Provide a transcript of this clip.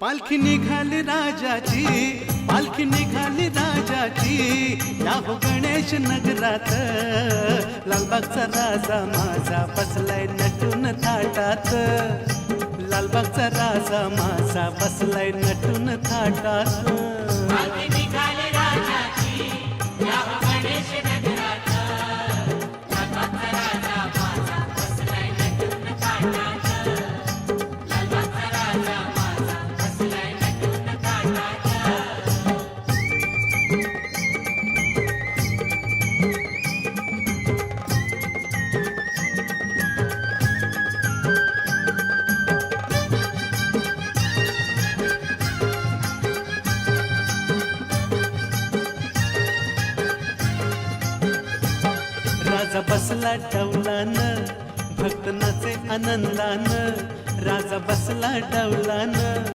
पालखी निघाली राजाची, पालखी निघाली राजाची, या हो गणेश नगरात लालबागचा राजा माझा बसलाय नटून थाटात, लालबागचा राजा माझा बसलाय नटून थाटात. राजा बसला डौलान, भक्त नाचे आनंदान, राजा बसला डौलान.